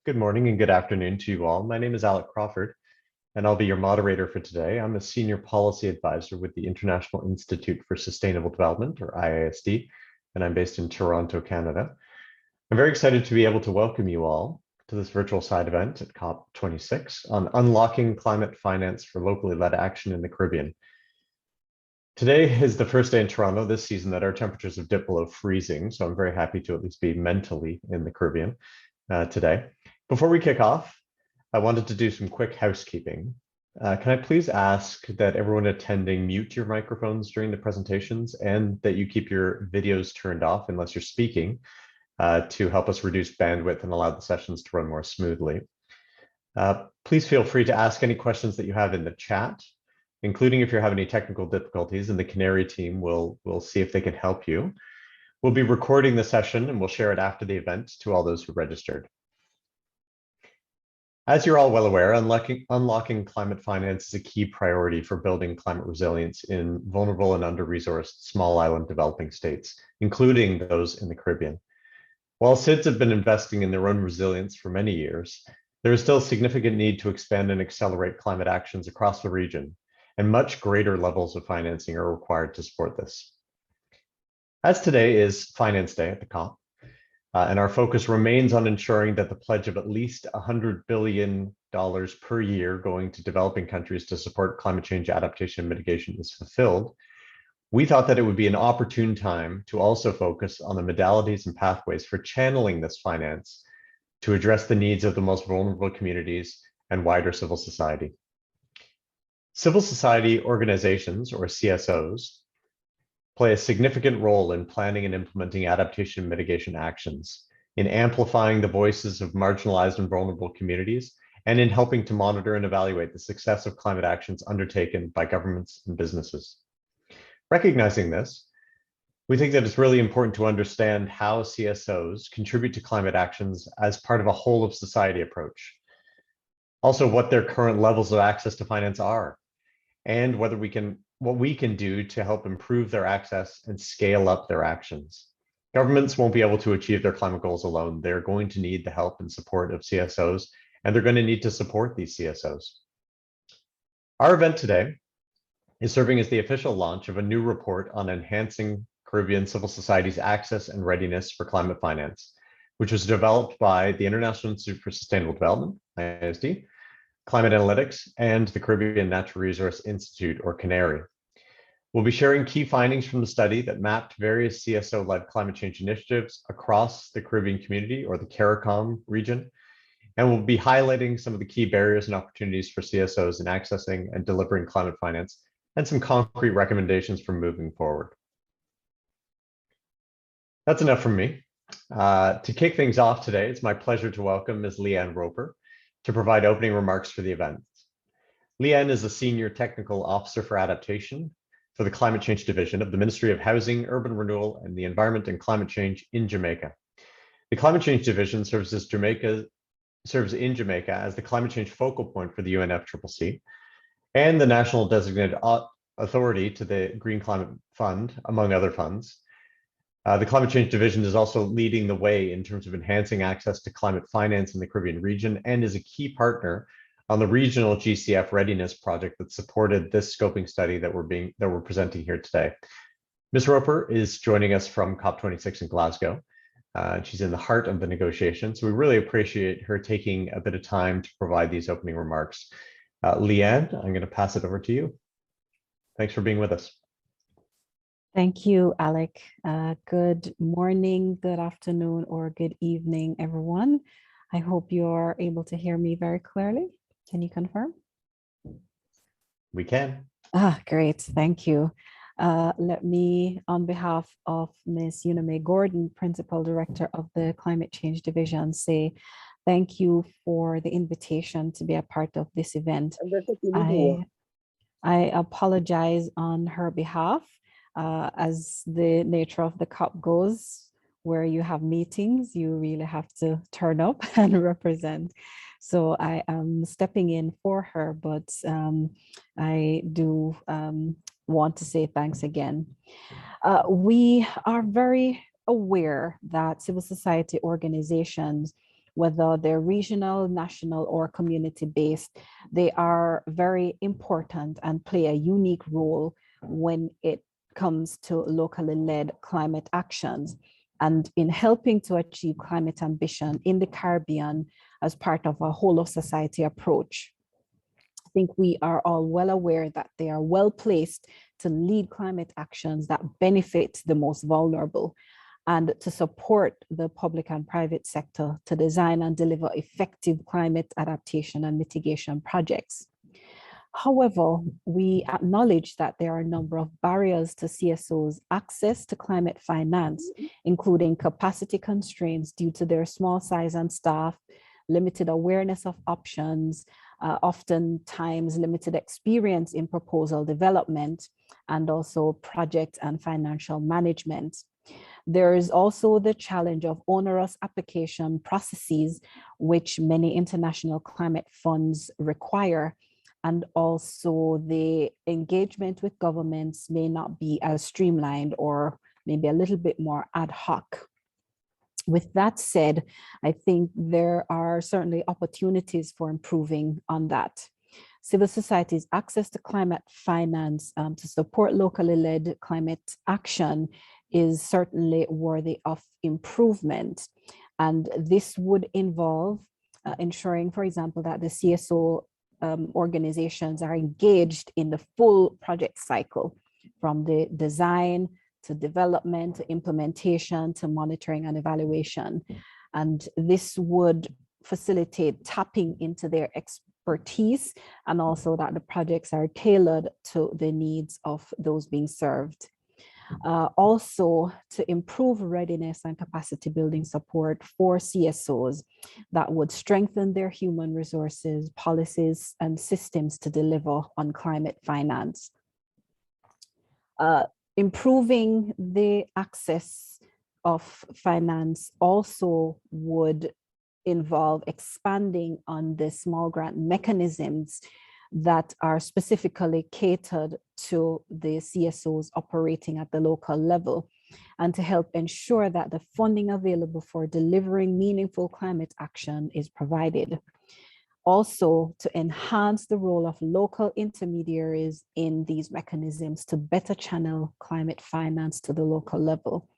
Good morning and good afternoon to you all. My name is Alec Crawford, and I'll be your moderator for today. I'm a senior policy advisor with the International Institute for Sustainable Development, or IISD, and I'm based in Toronto, Canada. I'm very excited to be able to welcome you all to this virtual side event at COP26 on unlocking climate finance for locally led action in the Caribbean. Today is the first day in Toronto this season that our temperatures have dipped below freezing, so I'm very happy to at least be mentally in the Caribbean today. Before we kick off, I wanted to do some quick housekeeping. Can I please ask that everyone attending mute your microphones during the presentations and that you keep your videos turned off unless you're speaking to help us reduce bandwidth and allow the sessions to run more smoothly. Please feel free to ask any questions that you have in the chat, including if you have any technical difficulties, and the CANARI team will see if they can help you. We'll be recording the session and we'll share it after the event to all those who registered. As you're all well aware, unlocking climate finance is a key priority for building climate resilience in vulnerable and under-resourced small island developing states, including those in the Caribbean. While SIDS have been investing in their own resilience for many years, there is still significant need to expand and accelerate climate actions across the region, and much greater levels of financing are required to support this. As today is Finance Day at the COP, and our focus remains on ensuring that the pledge of at least $100 billion per year going to developing countries to support climate change adaptation and mitigation is fulfilled, we thought that it would be an opportune time to also focus on the modalities and pathways for channeling this finance to address the needs of the most vulnerable communities and wider civil society. Civil society organizations, or CSOs, play a significant role in planning and implementing adaptation and mitigation actions, in amplifying the voices of marginalized and vulnerable communities, and in helping to monitor and evaluate the success of climate actions undertaken by governments and businesses. Recognizing this, we think that it's really important to understand how CSOs contribute to climate actions as part of a whole of society approach. Also, what their current levels of access to finance are, and what we can do to help improve their access and scale up their actions. Governments won't be able to achieve their climate goals alone. They're going to need the help and support of CSOs, and they're going to need to support these CSOs. Our event today is serving as the official launch of a new report on enhancing Caribbean civil society's access and readiness for climate finance, which was developed by the International Institute for Sustainable Development, IISD, Climate Analytics, and the Caribbean Natural Resource Institute, or CANARI. We'll be sharing key findings from the study that mapped various CSO-led climate change initiatives across the Caribbean community, or the CARICOM region, and we'll be highlighting some of the key barriers and opportunities for CSOs in accessing and delivering climate finance, and some concrete recommendations for moving forward. That's enough from me. To kick things off today, it's my pleasure to welcome Ms. Leanne Roper to provide opening remarks for the event. Leanne is a Senior Technical Officer for Adaptation for the Climate Change Division of the Ministry of Housing, Urban Renewal, and the Environment and Climate Change in Jamaica. The Climate Change Division serves in Jamaica as the climate change focal point for the UNFCCC and the National Designated Authority to the Green Climate Fund, among other funds. The Climate Change Division is also leading the way in terms of enhancing access to climate finance in the Caribbean region, and is a key partner on the regional GCF Readiness project that supported this scoping study that we're presenting here today. Ms. Roper is joining us from COP26 in Glasgow. She's in the heart of the negotiations, so we really appreciate her taking a bit of time to provide these opening remarks. Leanne, I'm going to pass it over to you. Thanks for being with us. Thank you, Alec. Good morning, good afternoon, or good evening, everyone. I hope you're able to hear me very clearly. Can you confirm? We can. Great, thank you. Let me, on behalf of Ms. Uname Gordon, Principal Director of the Climate Change Division, say thank you for the invitation to be a part of this event. I apologize on her behalf. As the nature of the COP goes, where you have meetings, you really have to turn up and represent. So I am stepping in for her, but I do want to say thanks again. We are very aware that civil society organizations whether they're regional, national, or community-based. They are very important and play a unique role when it comes to locally led climate actions and in helping to achieve climate ambition in the Caribbean as part of a whole of society approach. I think we are all well aware that they are well placed to lead climate actions that benefit the most vulnerable and to support the public and private sector to design and deliver effective climate adaptation and mitigation projects. However, we acknowledge that there are a number of barriers to CSOs' access to climate finance, including capacity constraints due to their small size and staff, limited awareness of options, oftentimes limited experience in proposal development, and also project and financial management. There is also the challenge of onerous application processes, which many international climate funds require. And also the engagement with governments may not be as streamlined or maybe a little bit more ad hoc. With that said, I think there are certainly opportunities for improving on that. Civil society's access to climate finance to support locally led climate action is certainly worthy of improvement. And this would involve ensuring, for example, that the CSO organizations are engaged in the full project cycle, from the design to development, to implementation, to monitoring and evaluation. And this would facilitate tapping into their expertise, and also that the projects are tailored to the needs of those being served. Also to improve readiness and capacity building support for CSOs that would strengthen their human resources, policies, and systems to deliver on climate finance. Improving the access of finance also would involve expanding on the small grant mechanisms that are specifically catered to the CSOs operating at the local level, and to help ensure that the funding available for delivering meaningful climate action is provided. Also, to enhance the role of local intermediaries in these mechanisms to better channel climate finance to the local level.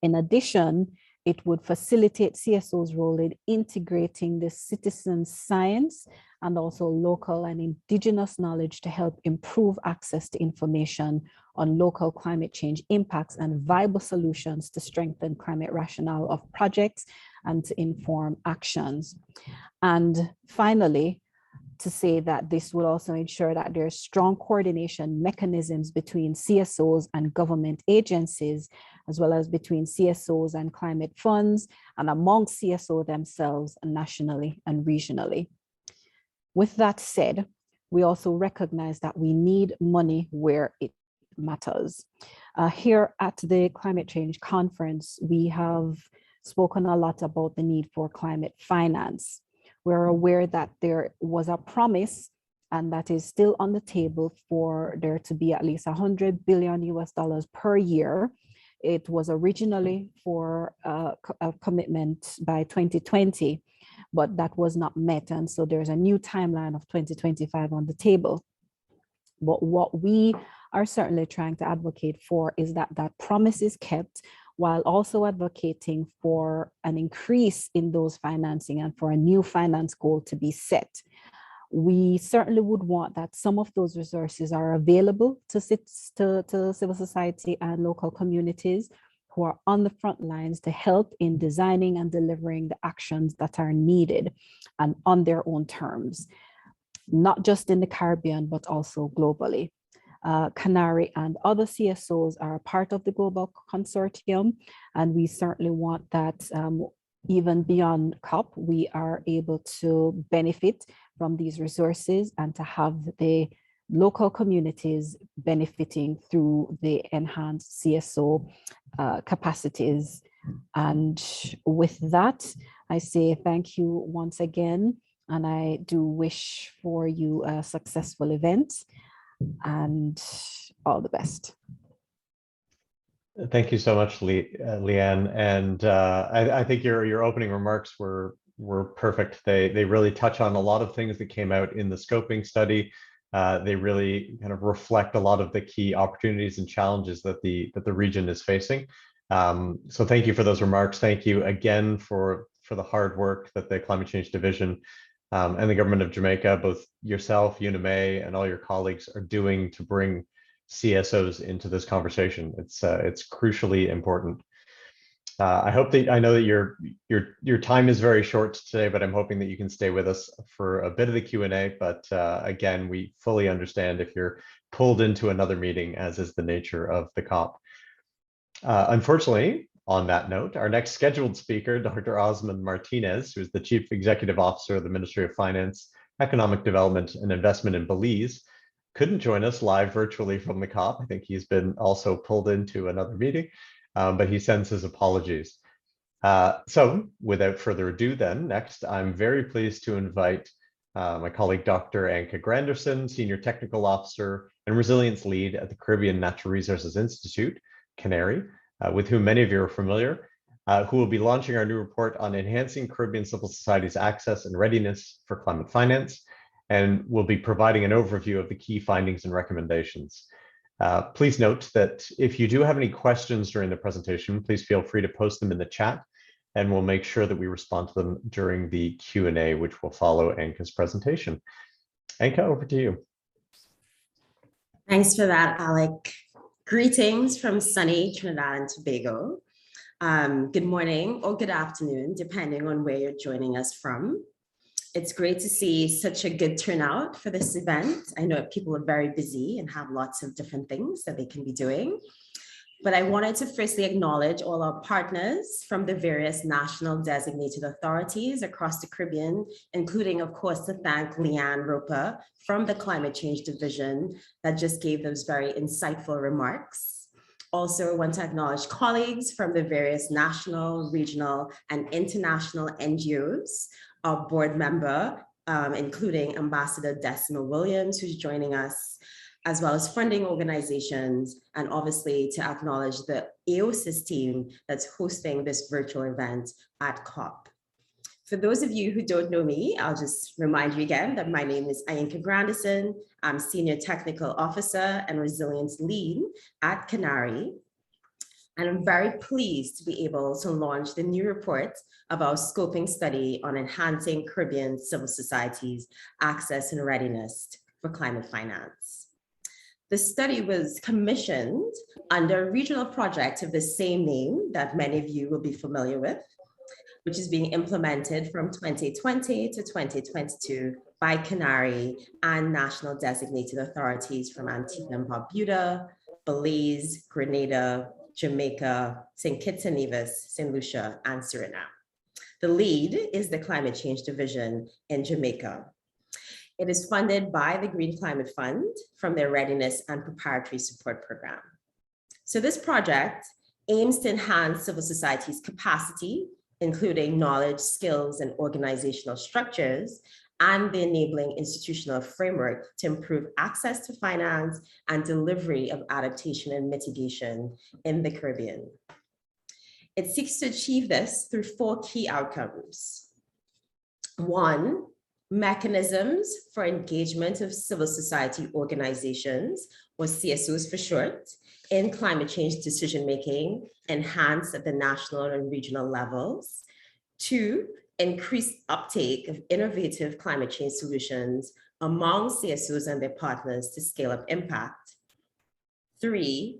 In addition, it would facilitate CSO's role in integrating the citizen science and also local and indigenous knowledge to help improve access to information on local climate change impacts and viable solutions to strengthen climate rationale of projects and to inform actions. And finally, to say that this will also ensure that there's strong coordination mechanisms between CSOs and government agencies, as well as between CSOs and climate funds, and among CSO themselves nationally and regionally. With that said, we also recognize that we need money where it matters. Here at the Climate Change Conference, we have spoken a lot about the need for climate finance. We're aware that there was a promise, and that is still on the table, for there to be at least $100 billion per year. It was originally for a commitment by 2020, but that was not met. And so there's a new timeline of 2025 on the table. But what we are certainly trying to advocate for is that that promise is kept, while also advocating for an increase in those financing and for a new finance goal to be set. We certainly would want that some of those resources are available to civil society and local communities who are on the front lines to help in designing and delivering the actions that are needed and on their own terms, not just in the Caribbean, but also globally. CANARI and other CSOs are a part of the global consortium, and we certainly want that even beyond COP, we are able to benefit from these resources and to have the local communities benefiting through the enhanced CSO capacities. And with that, I say thank you once again, and I do wish for you a successful event and all the best. Thank you so much, Leanne. And I think your opening remarks were perfect. They really touch on a lot of things that came out in the scoping study. They really kind of reflect a lot of the key opportunities and challenges that the region is facing. So thank you for those remarks. Thank you again for the hard work that the Climate Change Division and the government of Jamaica, both yourself, UNMA, and all your colleagues are doing to bring CSOs into this conversation. It's crucially important. I know that your time is very short today, but I'm hoping that you can stay with us for a bit of the Q&A. But again, we fully understand if you're pulled into another meeting, as is the nature of the COP. Unfortunately, on that note, our next scheduled speaker, Dr. Osman Martinez, who is the Chief Executive Officer of the Ministry of Finance, Economic Development and Investment in Belize, couldn't join us live virtually from the COP. I think he's been also pulled into another meeting, but he sends his apologies. So without further ado then, next, I'm very pleased to invite my colleague, Dr. Anka Granderson, Senior Technical Officer and Resilience Lead at the Caribbean Natural Resources Institute, CANARI, with whom many of you are familiar, who will be launching our new report on enhancing Caribbean civil society's access and readiness for climate finance, and will be providing an overview of the key findings and recommendations. Please note that if you do have any questions during the presentation, please feel free to post them in the chat, and we'll make sure that we respond to them during the Q&A, which will follow Anka's presentation. Anka, over to you. Thanks for that, Alec. Greetings from sunny Trinidad and Tobago. Good morning or good afternoon, depending on where you're joining us from. It's great to see such a good turnout for this event. I know people are very busy and have lots of different things that they can be doing. But I wanted to firstly acknowledge all our partners from the various national designated authorities across the Caribbean, including, of course, to thank Leanne Roper from the Climate Change Division that just gave those very insightful remarks. Also, I want to acknowledge colleagues from the various national, regional, and international NGOs, our board member, including Ambassador Decima Williams, who's joining us, as well as funding organizations, and obviously to acknowledge the AOSIS team that's hosting this virtual event at COP. For those of you who don't know me, I'll just remind you again that my name is Anka Granderson. I'm Senior Technical Officer and Resilience Lead at CANARI. And I'm very pleased to be able to launch the new report of our scoping study on enhancing Caribbean civil societies' access and readiness for climate finance. The study was commissioned under a regional project of the same name that many of you will be familiar with, which is being implemented from 2020 to 2022 by CANARI and national designated authorities from Antigua and Barbuda, Belize, Grenada, Jamaica, St. Kitts and Nevis, St. Lucia, and Suriname. The lead is the Climate Change Division in Jamaica. It is funded by the Green Climate Fund from their Readiness and Preparatory Support Program. So this project aims to enhance civil society's capacity, including knowledge, skills, and organizational structures, and the enabling institutional framework to improve access to finance and delivery of adaptation and mitigation in the Caribbean. It seeks to achieve this through 4 key outcomes. 1, mechanisms for engagement of civil society organizations, or CSOs for short, in climate change decision-making enhanced at the national and regional levels. 2, increased uptake of innovative climate change solutions among CSOs and their partners to scale up impact. 3,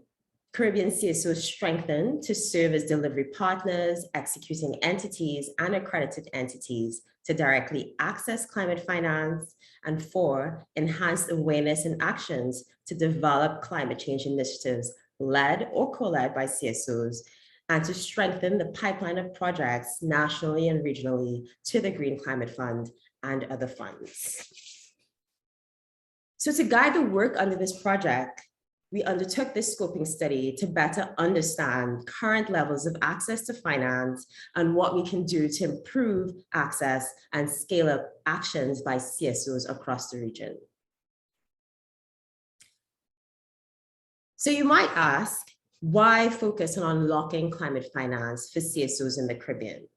Caribbean CSOs strengthened to serve as delivery partners, executing entities, and accredited entities to directly access climate finance. And 4, enhanced awareness and actions to develop climate change initiatives led or co-led by CSOs, and to strengthen the pipeline of projects nationally and regionally to the Green Climate Fund and other funds. So to guide the work under this project, we undertook this scoping study to better understand current levels of access to finance and what we can do to improve access and scale up actions by CSOs across the region. So you might ask, Why focus on unlocking climate finance for CSOs in the Caribbean?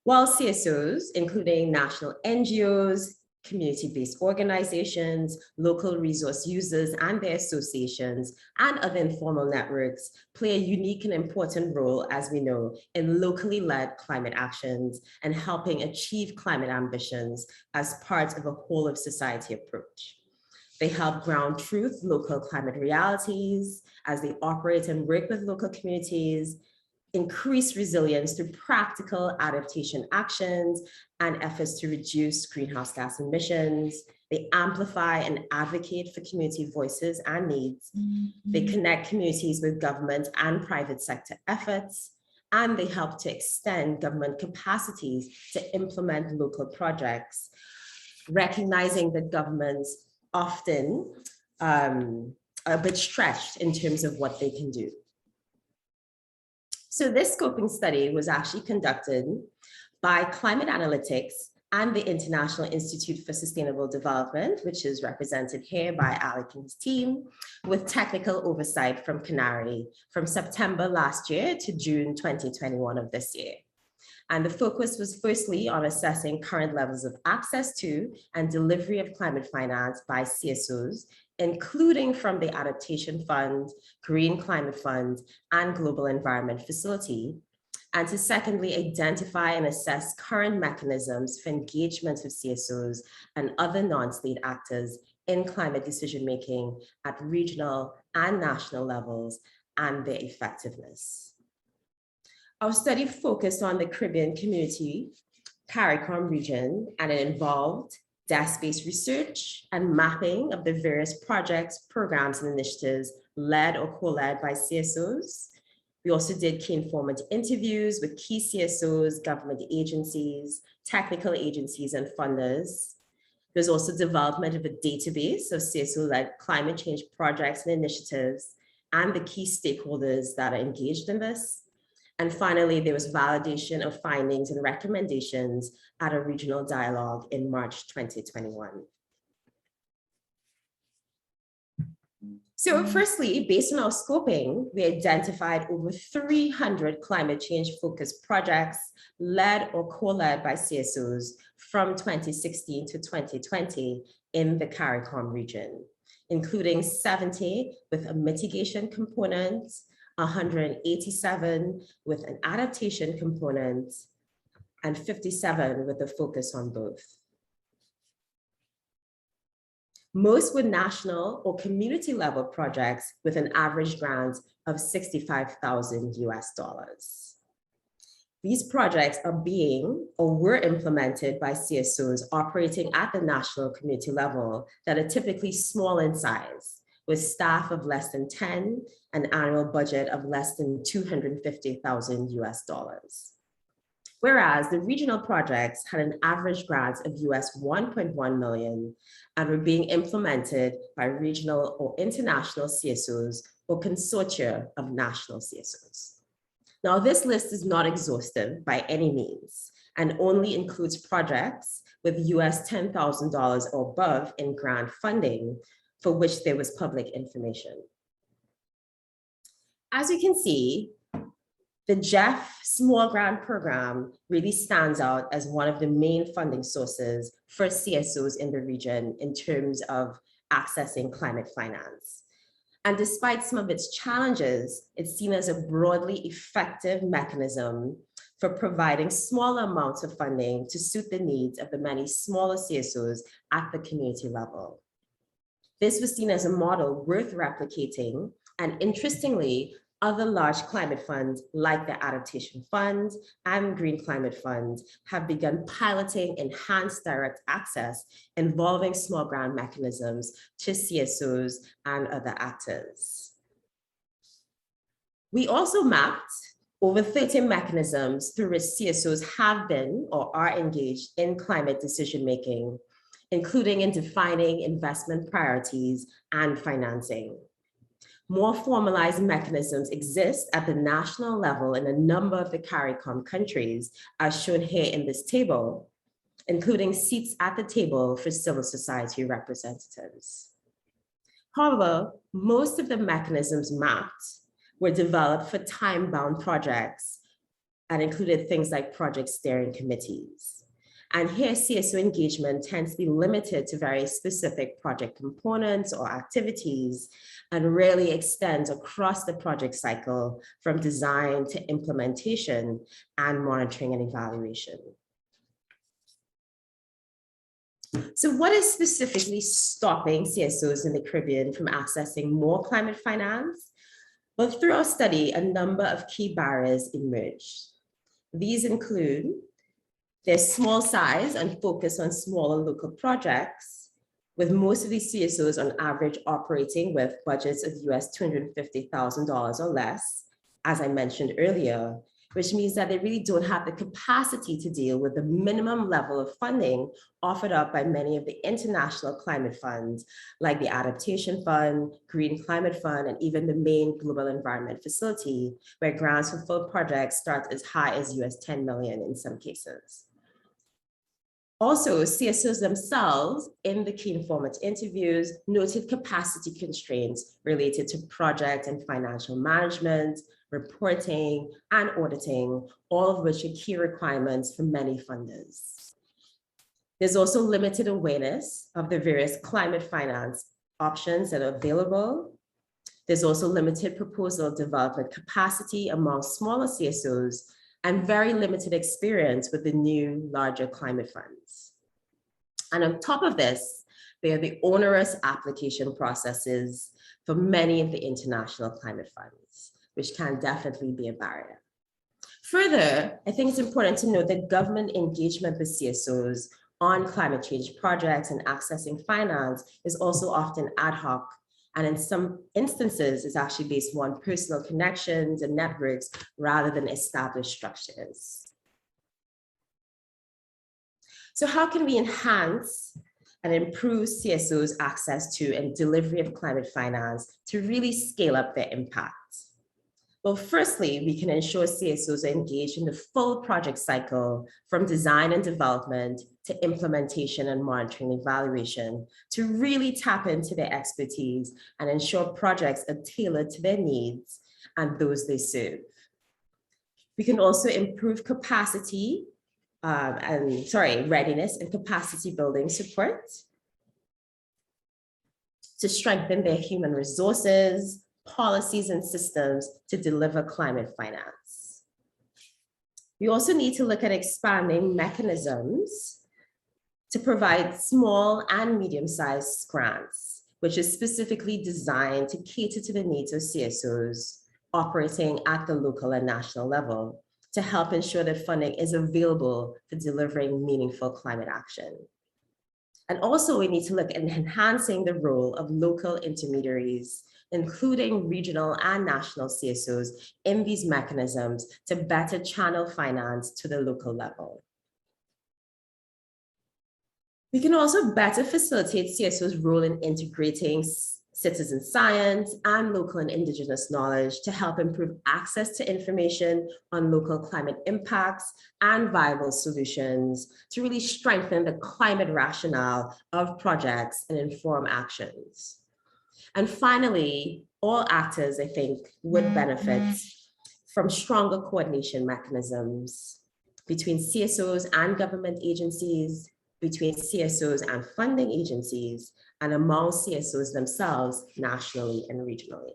While CSOs, including national NGOs, community-based organizations, local resource users and their associations, and other informal networks play a unique and important role, as we know, in locally led climate actions and helping achieve climate ambitions as part of a whole of society approach. They help ground truth, local climate realities as they operate and work with local communities, increase resilience through practical adaptation actions and efforts to reduce greenhouse gas emissions. They amplify and advocate for community voices and needs. They connect communities with government and private sector efforts, and they help to extend government capacities to implement local projects, recognizing that governments often are a bit stretched in terms of what they can do. So this scoping study was actually conducted by Climate Analytics and the International Institute for Sustainable Development, which is represented here by Alec and his team, with technical oversight from CANARI from September last year to June 2021 of this year. And the focus was firstly on assessing current levels of access to and delivery of climate finance by CSOs, including from the Adaptation Fund, Green Climate Fund, and Global Environment Facility, and to secondly identify and assess current mechanisms for engagement of CSOs and other non-state actors in climate decision-making at regional and national levels and their effectiveness. Our study focused on the Caribbean community, CARICOM region, and it involved desk-based research and mapping of the various projects, programs, and initiatives led or co-led by CSOs. We also did key informant interviews with key CSOs, government agencies, technical agencies, and funders. There's also development of a database of CSO-led climate change projects and initiatives and the key stakeholders that are engaged in this. And finally, there was validation of findings and recommendations at a regional dialogue in March 2021. So firstly, based on our scoping, we identified over 300 climate change focused projects led or co-led by CSOs from 2016 to 2020 in the CARICOM region, including 70 with a mitigation component, 187 with an adaptation component, and 57 with a focus on both. Most were national or community level projects with an average grant of $65,000 US. These projects are being or were implemented by CSOs operating at the national community level that are typically small in size, with staff of less than 10, an annual budget of less than $250,000 US. Whereas the regional projects had an average grant of US 1.1 million and were being implemented by regional or international CSOs or consortia of national CSOs. Now, this list is not exhaustive by any means and only includes projects with US $10,000 or above in grant funding for which there was public information. As you can see, the GEF Small Grant Program really stands out as one of the main funding sources for CSOs in the region in terms of accessing climate finance. And despite some of its challenges, it's seen as a broadly effective mechanism for providing small amounts of funding to suit the needs of the many smaller CSOs at the community level. This was seen as a model worth replicating, and interestingly, other large climate funds like the Adaptation Fund and Green Climate Fund have begun piloting enhanced direct access involving small grant mechanisms to CSOs and other actors. We also mapped over 30 mechanisms through which CSOs have been or are engaged in climate decision-making, including in defining investment priorities and financing. More formalized mechanisms exist at the national level in a number of the CARICOM countries, as shown here in this table, including seats at the table for civil society representatives. However, most of the mechanisms mapped were developed for time-bound projects and included things like project steering committees. And here, CSO engagement tends to be limited to very specific project components or activities and rarely extends across the project cycle from design to implementation and monitoring and evaluation. So what is specifically stopping CSOs in the Caribbean from accessing more climate finance? Well, through our study, a number of key barriers emerged. These include their small size and focus on smaller local projects, with most of these CSOs on average operating with budgets of US $250,000 or less, as I mentioned earlier, which means that they really don't have the capacity to deal with the minimum level of funding offered up by many of the international climate funds, like the Adaptation Fund, Green Climate Fund, and even the main Global Environment Facility, where grants for full projects start as high as US 10 million in some cases. Also, CSOs themselves in the key informant interviews noted capacity constraints related to project and financial management, reporting, and auditing, all of which are key requirements for many funders. There's also limited awareness of the various climate finance options that are available. There's also limited proposal development capacity among smaller CSOs and very limited experience with the new, larger climate funds. And on top of this, there are the onerous application processes for many of the international climate funds, which can definitely be a barrier. Further, I think it's important to note that government engagement with CSOs on climate change projects and accessing finance is also often ad hoc, and in some instances is actually based on personal connections and networks rather than established structures. So how can we enhance and improve CSOs' access to and delivery of climate finance to really scale up their impact? Well, firstly, we can ensure CSOs are engaged in the full project cycle from design and development to implementation and monitoring and evaluation to really tap into their expertise and ensure projects are tailored to their needs and those they serve. We can also improve readiness and capacity building support to strengthen their human resources, policies, and systems to deliver climate finance. We also need to look at expanding mechanisms to provide small and medium-sized grants, which is specifically designed to cater to the needs of CSOs operating at the local and national level to help ensure that funding is available for delivering meaningful climate action. And also we need to look at enhancing the role of local intermediaries, including regional and national CSOs in these mechanisms to better channel finance to the local level. We can also better facilitate CSOs' role in integrating citizen science and local and indigenous knowledge to help improve access to information on local climate impacts and viable solutions to really strengthen the climate rationale of projects and inform actions. And finally, all actors, I think, would benefit from stronger coordination mechanisms between CSOs and government agencies, between CSOs and funding agencies, and among CSOs themselves, nationally and regionally.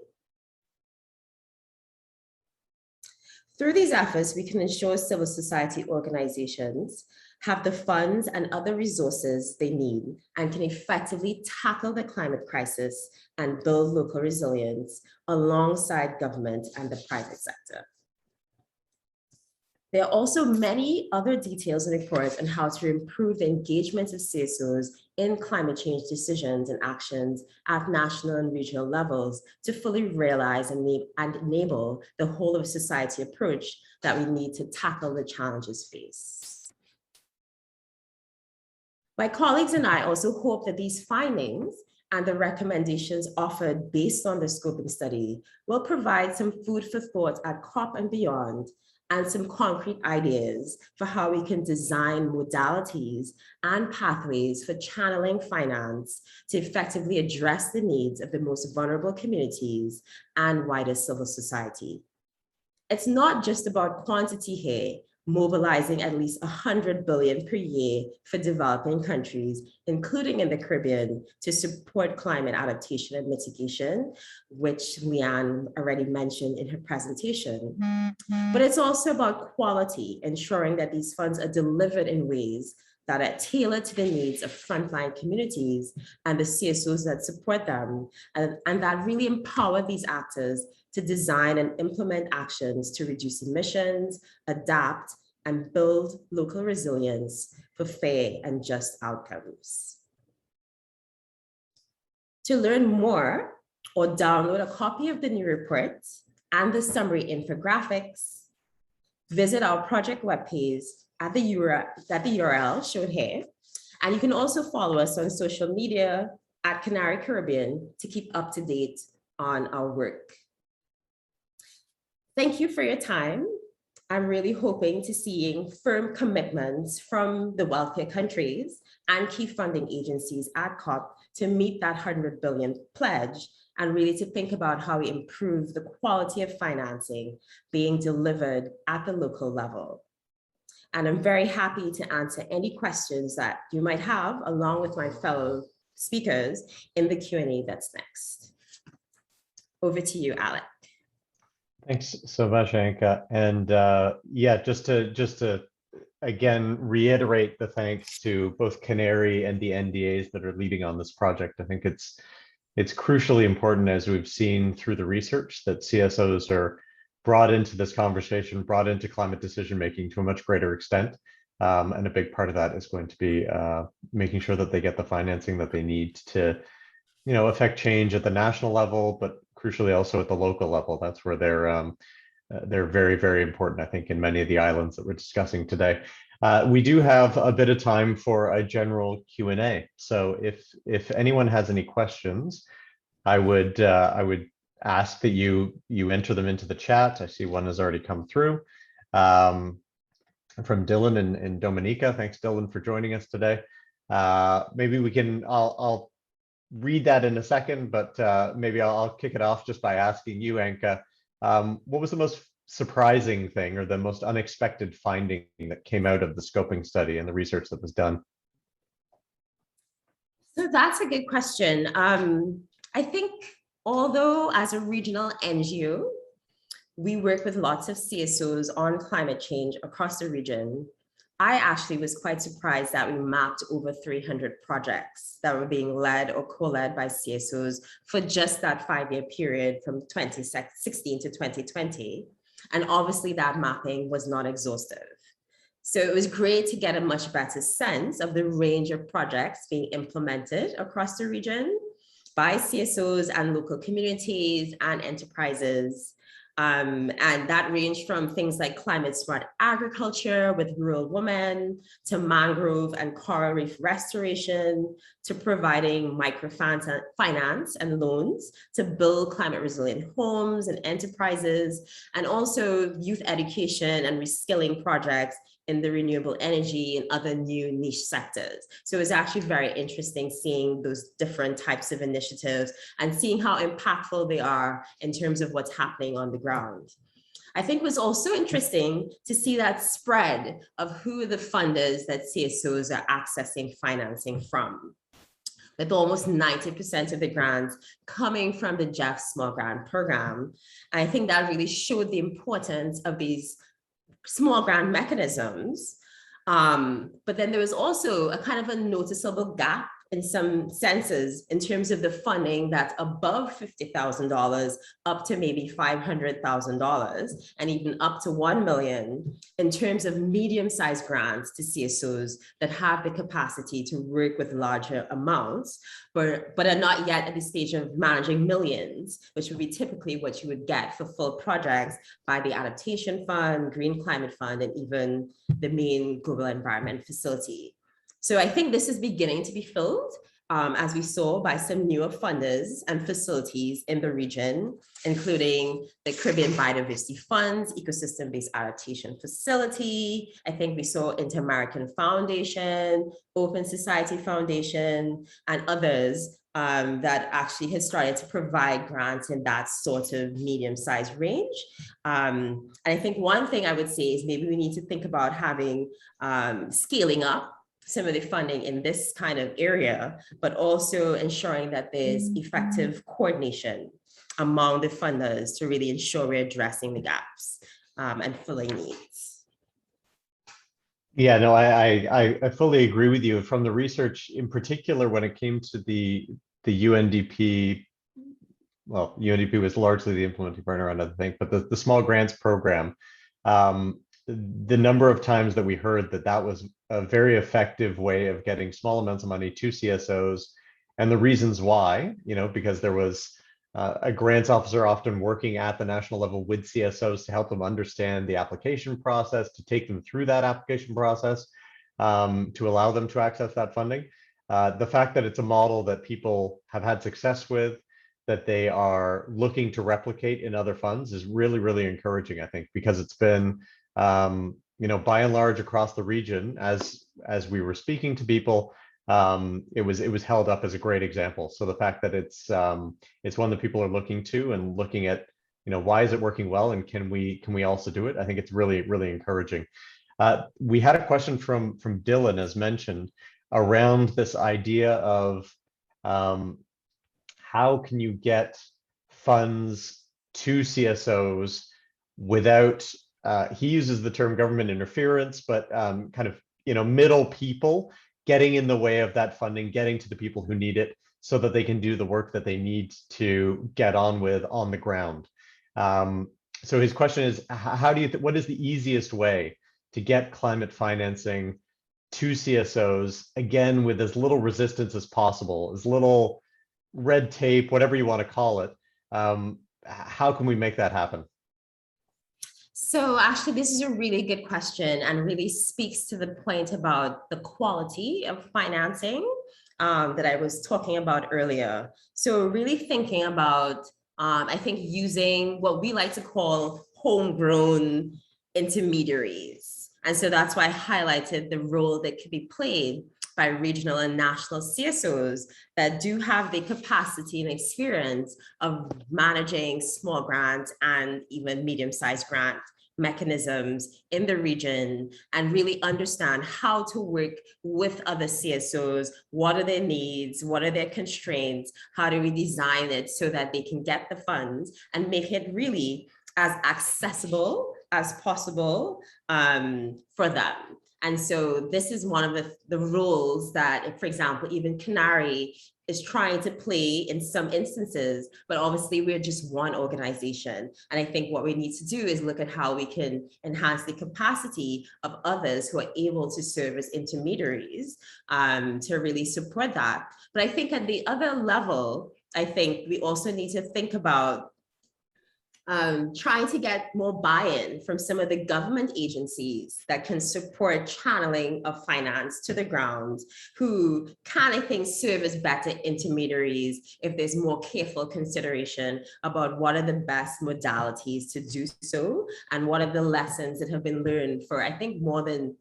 Through these efforts, we can ensure civil society organizations have the funds and other resources they need and can effectively tackle the climate crisis and build local resilience alongside government and the private sector. There are also many other details in the report on how to improve the engagement of CSOs in climate change decisions and actions at national and regional levels to fully realize and enable the whole of society approach that we need to tackle the challenges faced. My colleagues and I also hope that these findings and the recommendations offered based on the scoping study will provide some food for thought at COP and beyond, and some concrete ideas for how we can design modalities and pathways for channeling finance to effectively address the needs of the most vulnerable communities and wider civil society. It's not just about quantity here, mobilizing at least 100 billion per year for developing countries, including in the Caribbean, to support climate adaptation and mitigation, which Leanne already mentioned in her presentation. But it's also about quality, ensuring that these funds are delivered in ways that are tailored to the needs of frontline communities and the CSOs that support them, and that really empower these actors to design and implement actions to reduce emissions, adapt, and build local resilience for fair and just outcomes. To learn more or download a copy of the new report and the summary infographics, visit our project webpage at the URL shown here. And you can also follow us on social media at CANARI Caribbean to keep up to date on our work. Thank you for your time. I'm really hoping to seeing firm commitments from the wealthier countries and key funding agencies at COP to meet that 100 billion pledge, and really to think about how we improve the quality of financing being delivered at the local level. And I'm very happy to answer any questions that you might have along with my fellow speakers in the Q&A that's next. Over to you, Alec. Thanks so much, Anka. And yeah, just to again reiterate the thanks to both CANARI and the NDAs that are leading on this project. I think it's crucially important, as we've seen through the research, that CSOs are brought into this conversation, brought into climate decision making to a much greater extent. And a big part of that is going to be making sure that they get the financing that they need to, affect change at the national level, but crucially also at the local level. That's where they're very, very important, I think, in many of the islands that we're discussing today. We do have a bit of time for a general Q&A. So if anyone has any questions, I would ask that you enter them into the chat. I see one has already come through from Dylan and Dominica. Thanks, Dylan, for joining us today. Maybe we can, I'll read that in a second, but maybe I'll kick it off just by asking you, Anka, what was the most surprising thing or the most unexpected finding that came out of the scoping study and the research that was done? So that's a good question. I think although as a regional NGO, we work with lots of CSOs on climate change across the region, I actually was quite surprised that we mapped over 300 projects that were being led or co-led by CSOs for just that 5-year period from 2016 to 2020. And obviously that mapping was not exhaustive. So it was great to get a much better sense of the range of projects being implemented across the region by CSOs and local communities and enterprises. And that ranged from things like climate smart agriculture with rural women, to mangrove and coral reef restoration, to providing microfinance and loans to build climate resilient homes and enterprises, and also youth education and reskilling projects in the renewable energy and other new niche sectors. So it was actually very interesting seeing those different types of initiatives and seeing how impactful they are in terms of what's happening on the ground. I think it was also interesting to see that spread of who are the funders that CSOs are accessing financing from, with almost 90% of the grants coming from the JEF Small Grant Program. And I think that really showed the importance of these small grant mechanisms. But then there was also a kind of a noticeable gap in some senses in terms of the funding that's above $50,000 up to maybe $500,000 and even up to 1 million in terms of medium-sized grants to CSOs that have the capacity to work with larger amounts, but are not yet at the stage of managing millions, which would be typically what you would get for full projects by the Adaptation Fund, Green Climate Fund, and even the main Global Environment Facility. So I think this is beginning to be filled. as we saw, by some newer funders and facilities in the region, including the Caribbean Biodiversity Fund's Ecosystem-Based Adaptation Facility. I think we saw Inter-American Foundation, Open Society Foundation, and others that actually has started to provide grants in that sort of medium-sized range. And I think one thing I would say is maybe we need to think about having scaling up some of the funding in this kind of area, but also ensuring that there's effective coordination among the funders to really ensure we're addressing the gaps and filling needs. Yeah, no, I fully agree with you. From the research in particular, when it came to the UNDP, well, UNDP was largely the implementing partner on other things, but the small grants program, the number of times that we heard that was a very effective way of getting small amounts of money to CSOs, and the reasons why, because there was a grants officer often working at the national level with CSOs to help them understand the application process, to take them through that application process, to allow them to access that funding. The fact that it's a model that people have had success with, that they are looking to replicate in other funds, is really, really encouraging, I think, because it's been, by and large across the region, as we were speaking to people, it was held up as a great example. So the fact that it's one that people are looking to and looking at, why is it working well, and can we also do it? I think it's really, really encouraging. We had a question from Dylan, as mentioned, around this idea of how can you get funds to CSOs without, he uses the term government interference, but kind of, middle people getting in the way of that funding, getting to the people who need it so that they can do the work that they need to get on with on the ground. So his question is, what is the easiest way to get climate financing to CSOs, again, with as little resistance as possible, as little red tape, whatever you want to call it? How can we make that happen? So actually, this is a really good question and really speaks to the point about the quality of financing that I was talking about earlier. So really thinking about, I think, using what we like to call homegrown intermediaries. And so that's why I highlighted the role that could be played by regional and national CSOs that do have the capacity and experience of managing small grants and even medium-sized grant mechanisms in the region, and really understand how to work with other CSOs. What are their needs? What are their constraints? How do we design it so that they can get the funds and make it really as accessible as possible for them? And so this is one of the roles that, for example, even CANARI is trying to play in some instances, but obviously we're just one organization. And I think what we need to do is look at how we can enhance the capacity of others who are able to serve as intermediaries to really support that. But I think at the other level, I think we also need to think about trying to get more buy-in from some of the government agencies that can support channeling of finance to the ground, who can, I think, serve as better intermediaries if there's more careful consideration about what are the best modalities to do so, and what are the lessons that have been learned for, I think, more than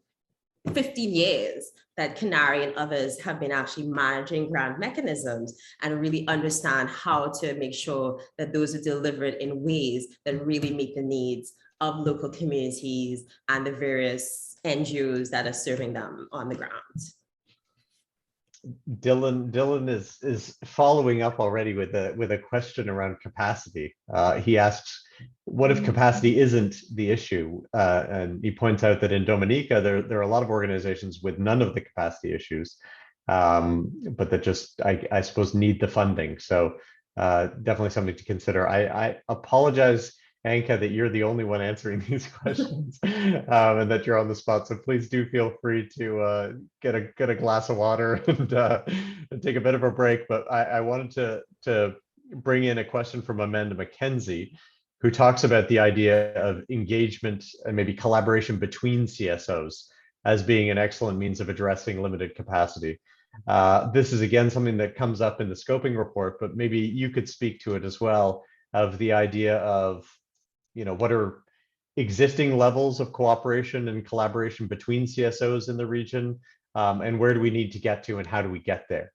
15 years that CANARI and others have been actually managing grant mechanisms, and really understand how to make sure that those are delivered in ways that really meet the needs of local communities and the various NGOs that are serving them on the ground. Dylan is following up already with a question around capacity. He asks, what if capacity isn't the issue? And he points out that in Dominica, there are a lot of organizations with none of the capacity issues, but that just, I suppose, need the funding. So definitely something to consider. I apologize, Anka, that you're the only one answering these questions and that you're on the spot. So please do feel free to get a glass of water and take a bit of a break. But I wanted to bring in a question from Amanda McKenzie, who talks about the idea of engagement and maybe collaboration between CSOs as being an excellent means of addressing limited capacity. This is again something that comes up in the scoping report, but maybe you could speak to it as well, of the idea of, what are existing levels of cooperation and collaboration between CSOs in the region, and where do we need to get to, and how do we get there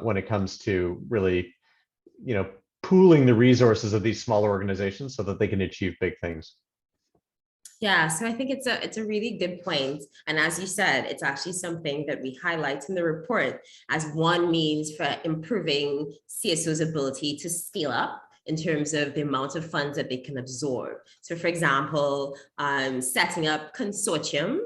when it comes to really, pooling the resources of these smaller organizations so that they can achieve big things. Yeah, so I think it's a really good point. And as you said, it's actually something that we highlight in the report as one means for improving CSO's ability to scale up in terms of the amount of funds that they can absorb. So for example, setting up consortium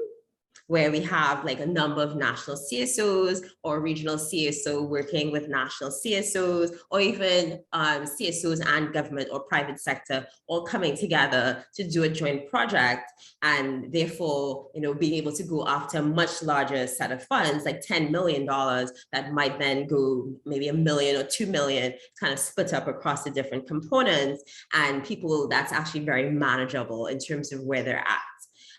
where we have like a number of national CSOs or regional CSO working with national CSOs, or even CSOs and government or private sector all coming together to do a joint project, and therefore, being able to go after a much larger set of funds, like $10 million, that might then go maybe $1 million or $2 million, kind of split up across the different components, and people that's actually very manageable in terms of where they're at.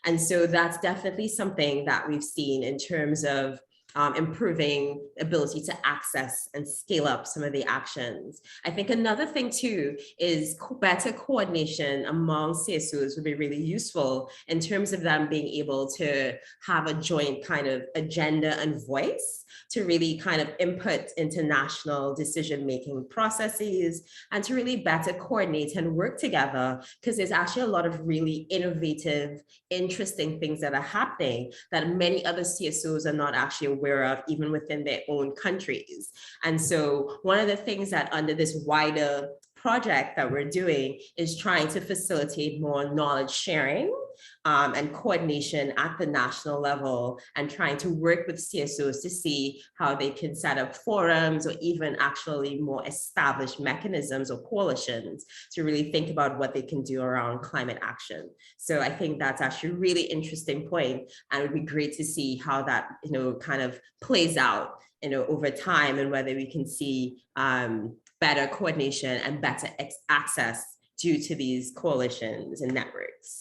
And so that's definitely something that we've seen in terms of improving ability to access and scale up some of the actions. I think another thing too is better coordination among CSOs would be really useful in terms of them being able to have a joint kind of agenda and voice to really kind of input into national decision-making processes, and to really better coordinate and work together, because there's actually a lot of really innovative, interesting things that are happening that many other CSOs are not actually aware of, even within their own countries. And so one of the things that under this wider project that we're doing is trying to facilitate more knowledge sharing and coordination at the national level, and trying to work with CSOs to see how they can set up forums or even actually more established mechanisms or coalitions to really think about what they can do around climate action. So I think that's actually a really interesting point, and it would be great to see how that kind of plays out over time, and whether we can see better coordination and better access due to these coalitions and networks.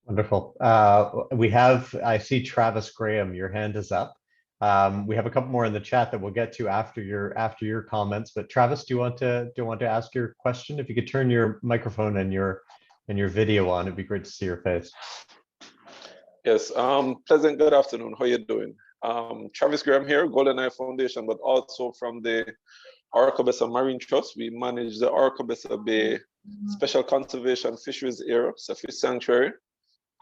Wonderful. I see Travis Graham, your hand is up. We have a couple more in the chat that we'll get to after your comments, but Travis, do you want to ask your question? If you could turn your microphone and your video on, it'd be great to see your face. Yes, pleasant good afternoon. How are you doing? Travis Graham here, Golden Eye Foundation, but also from the Arcabessa Marine Trust. We manage the Arcabessa Bay Special Conservation Fisheries Area, it's a fish sanctuary.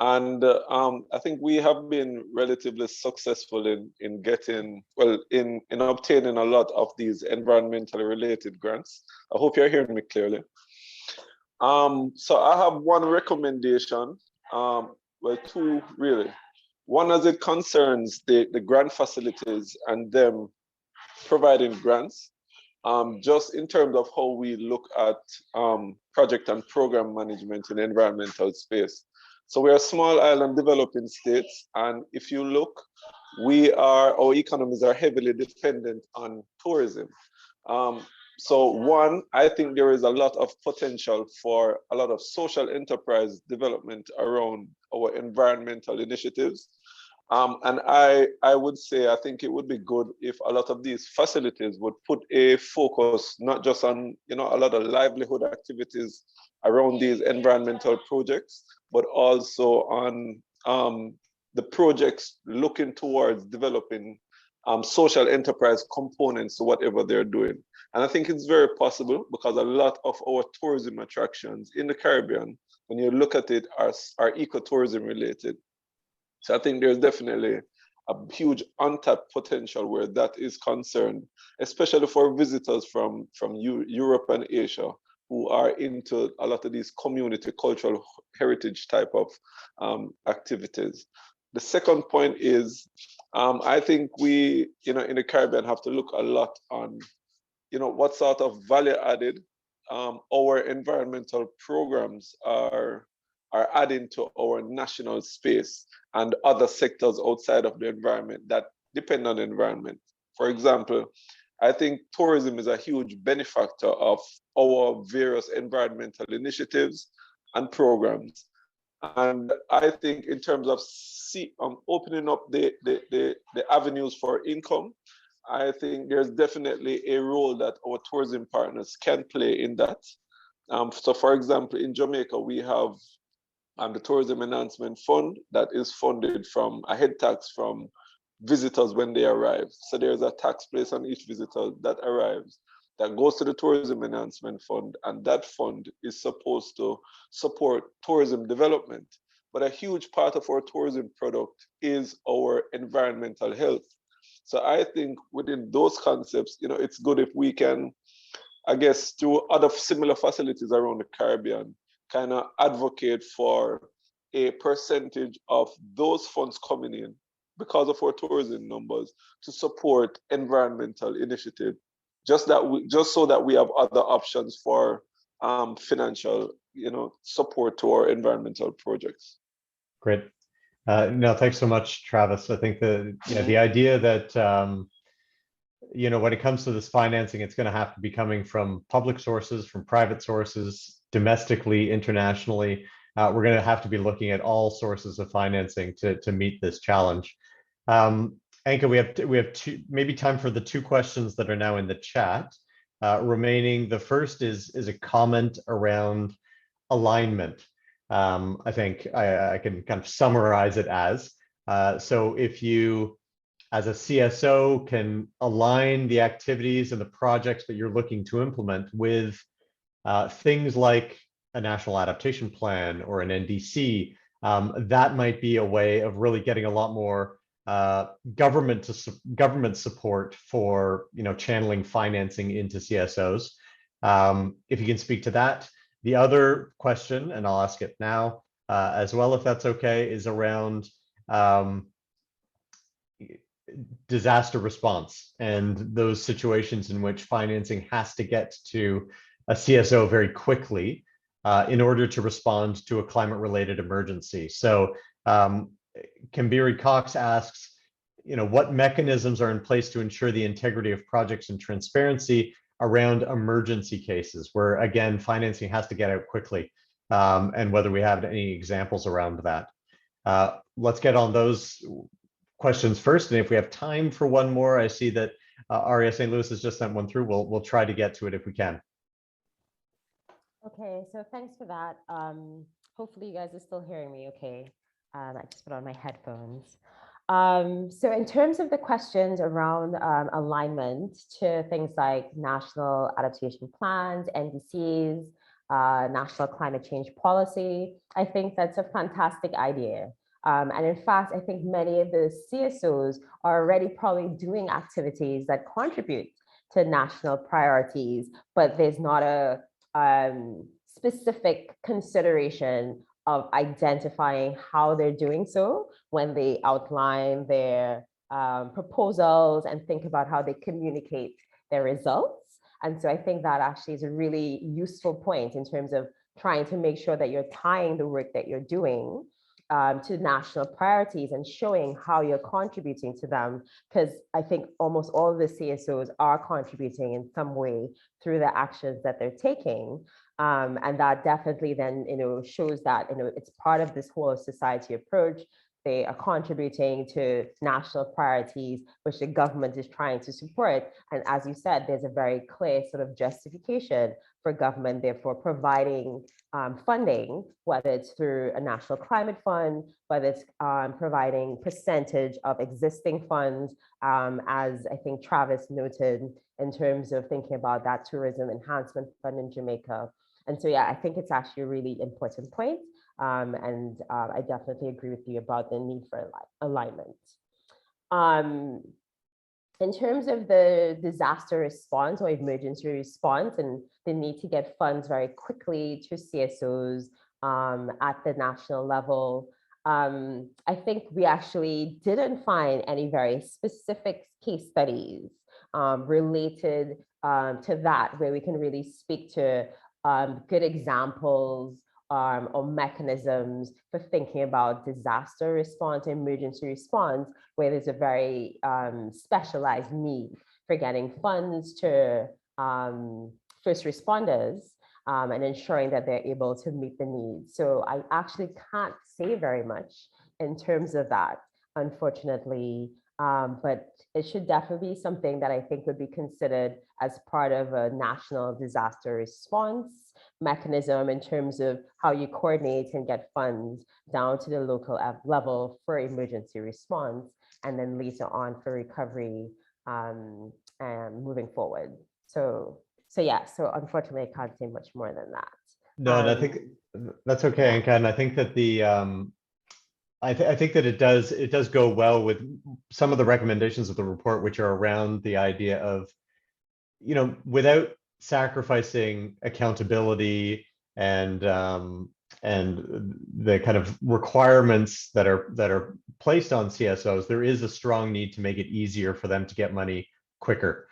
And I think we have been relatively successful in obtaining a lot of these environmentally related grants. I hope you're hearing me clearly. So I have one recommendation, well, two really. One as it concerns the grant facilities and them providing grants, just in terms of how we look at project and program management in the environmental space. So we're a small island developing states, and if you look, our economies are heavily dependent on tourism. So one, I think there is a lot of potential for a lot of social enterprise development around our environmental initiatives. And I would say, I think it would be good if a lot of these facilities would put a focus, not just on, a lot of livelihood activities around these environmental projects, but also on the projects looking towards developing social enterprise components to whatever they're doing. And I think it's very possible, because a lot of our tourism attractions in the Caribbean, when you look at it, are ecotourism related. So I think there's definitely a huge untapped potential where that is concerned, especially for visitors from Europe and Asia, who are into a lot of these community cultural heritage type of activities. The second point is, I think we, in the Caribbean, have to look a lot on, what sort of value added our environmental programs are adding to our national space and other sectors outside of the environment that depend on the environment. For example, I think tourism is a huge benefactor of our various environmental initiatives and programs. And I think in terms of opening up the avenues for income, I think there's definitely a role that our tourism partners can play in that. So for example, in Jamaica, we have the Tourism Enhancement Fund that is funded from a head tax from visitors when they arrive. So there's a tax placed on each visitor that arrives that goes to the Tourism Enhancement Fund, and that fund is supposed to support tourism development. But a huge part of our tourism product is our environmental health. So I think within those concepts, it's good if we can, I guess, through other similar facilities around the Caribbean, kind of advocate for a percentage of those funds coming in because of our tourism numbers to support environmental initiative, just so that we have other options for financial, support to our environmental projects. Great. No, thanks so much, Travis. I think the idea that when it comes to this financing, it's going to have to be coming from public sources, from private sources, domestically, internationally. We're going to have to be looking at all sources of financing to meet this challenge. Anka, we have two, maybe time for the two questions that are now in the chat remaining. The first is a comment around alignment. I think I can kind of summarize it as, so if you, as a CSO, can align the activities and the projects that you're looking to implement with things like a national adaptation plan or an NDC, that might be a way of really getting a lot more government support for channeling financing into CSOs. If you can speak to that. The other question, and I'll ask it now as well, if that's okay, is around disaster response and those situations in which financing has to get to a CSO very quickly in order to respond to a climate-related emergency. So Kambiri Cox asks, what mechanisms are in place to ensure the integrity of projects and transparency around emergency cases where, again, financing has to get out quickly, and whether we have any examples around that. Let's get on those questions first, and if we have time for one more, I see that Aria St. Louis has just sent one through. We'll try to get to it if we can. Okay, so thanks for that. Hopefully you guys are still hearing me okay. I just put on my headphones. So in terms of the questions around alignment to things like national adaptation plans, NDCs, national climate change policy, I think that's a fantastic idea. And in fact, I think many of the CSOs are already probably doing activities that contribute to national priorities, but there's not a specific consideration of identifying how they're doing so when they outline their proposals and think about how they communicate their results. And so I think that actually is a really useful point in terms of trying to make sure that you're tying the work that you're doing to national priorities and showing how you're contributing to them, because I think almost all of the CSOs are contributing in some way through the actions that they're taking. And that definitely then, shows that, it's part of this whole society approach. They are contributing to national priorities, which the government is trying to support. And as you said, there's a very clear sort of justification for government, therefore providing funding, whether it's through a national climate fund, whether it's providing percentage of existing funds, as I think Travis noted, in terms of thinking about that tourism enhancement fund in Jamaica. And so, yeah, I think it's actually a really important point. And I definitely agree with you about the need for alignment. In terms of the disaster response or emergency response and the need to get funds very quickly to CSOs at the national level, I think we actually didn't find any very specific case studies related to that, where we can really speak to good examples or mechanisms for thinking about disaster response, emergency response, where there's a very specialized need for getting funds to first responders and ensuring that they're able to meet the needs. So I actually can't say very much in terms of that, unfortunately. But it should definitely be something that I think would be considered as part of a national disaster response mechanism in terms of how you coordinate and get funds down to the local level for emergency response, and then later on for recovery and moving forward. So yeah, so unfortunately, I can't say much more than that. No, and I think that's okay, Anka. And I think that the I think that it does go well with some of the recommendations of the report, which are around the idea of, you know, without sacrificing accountability and the kind of requirements that are placed on CSOs, there is a strong need to make it easier for them to get money quicker.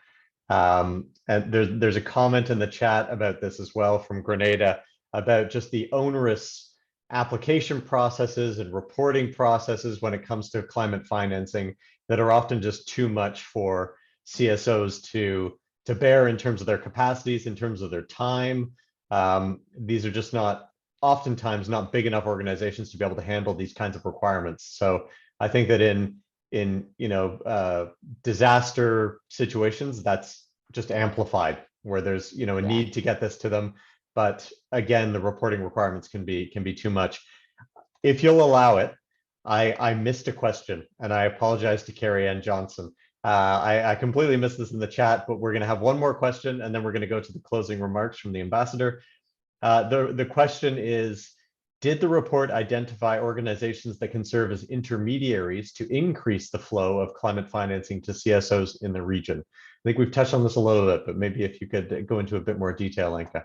And there's a comment in the chat about this as well from Grenada about just the onerous application processes and reporting processes when it comes to climate financing that are often just too much for CSOs to bear in terms of their capacities, in terms of their time. These are just oftentimes not big enough organizations to be able to handle these kinds of requirements. So I think that in disaster situations, that's just amplified, where there's a need to get this to them. But again, the reporting requirements can be too much. If you'll allow it, I missed a question, and I apologize to Carrie Ann Johnson. I completely missed this in the chat, but we're going to have one more question, and then we're going to go to the closing remarks from the ambassador. The question is, did the report identify organizations that can serve as intermediaries to increase the flow of climate financing to CSOs in the region? I think we've touched on this a little bit, but maybe if you could go into a bit more detail, Anka.